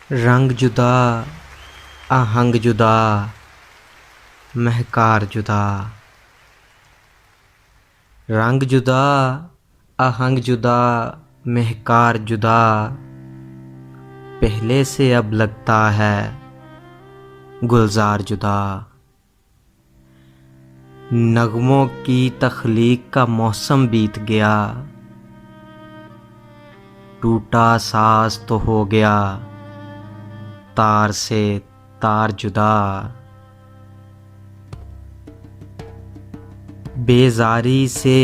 रंग जुदा, आहंग जुदा, महकार जुदा। रंग जुदा, आहंग जुदा, महकार जुदा। पहले से अब लगता है गुलजार जुदा। नगमों की तख्लीक का मौसम बीत गया, टूटा साज तो हो गया तार से तार जुदा। बेजारी से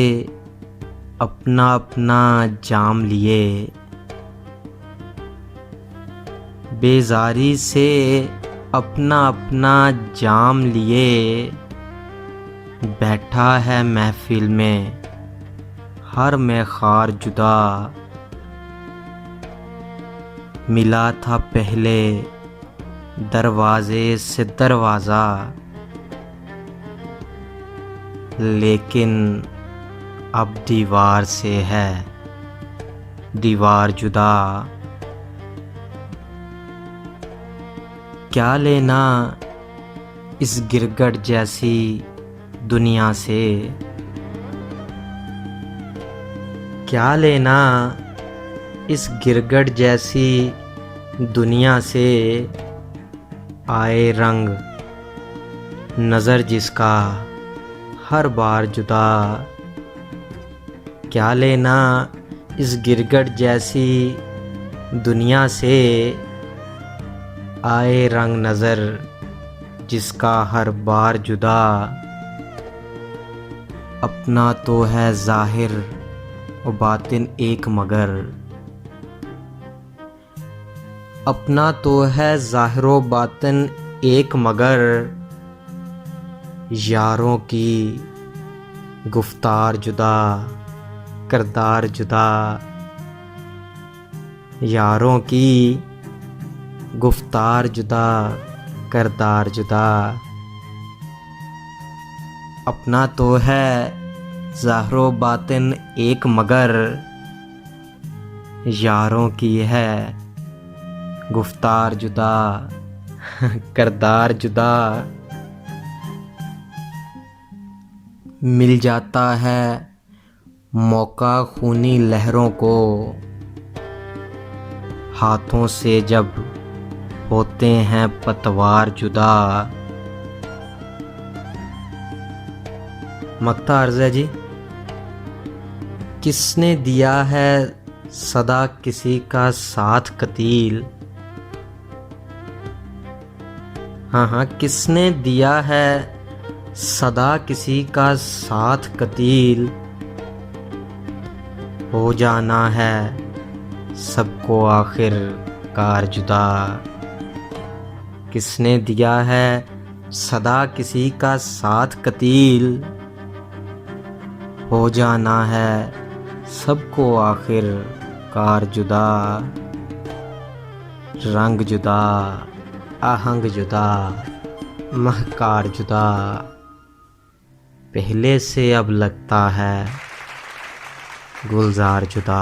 अपना अपना जाम लिए, बेजारी से अपना अपना जाम लिए। बैठा है महफिल में हर मैखार जुदा। मिला था पहले दरवाजे से दरवाज़ा, लेकिन अब दीवार से है दीवार जुदा। क्या लेना इस गिरगिट जैसी दुनिया से, क्या लेना इस गिरगिट जैसी दुनिया से। आए रंग नज़र जिसका हर बार जुदा। क्या लेना इस गिरगिट जैसी दुनिया से। आए रंग नज़र जिसका हर बार जुदा। अपना तो है ज़ाहिर और बातिन एक मगर, अपना तो है ज़ाहिर व बातिन एक मगर। यारों की गुफ्तार जुदा, किरदार जुदा। यारों की गुफ्तार जुदा, किरदार जुदा। अपना तो है ज़ाहिर व बातिन एक मगर, यारों की है गुफ्तार जुदा, किरदार जुदा। मिल जाता है मौका खूनी लहरों को, हाथों से जब होते हैं पतवार जुदा। मक्ता अर्ज़ है जी। किसने दिया है सदा किसी का साथ कतील। हाँ, किसने दिया है सदा किसी का साथ कतील। हो जाना है सबको आखिर कार जुदा। किसने दिया है सदा किसी का साथ कतील। हो जाना है सबको आखिर कार जुदा। रंग जुदा, आहंग जुदा, महकार जुदा। पहले से अब लगता है गुलजार जुदा।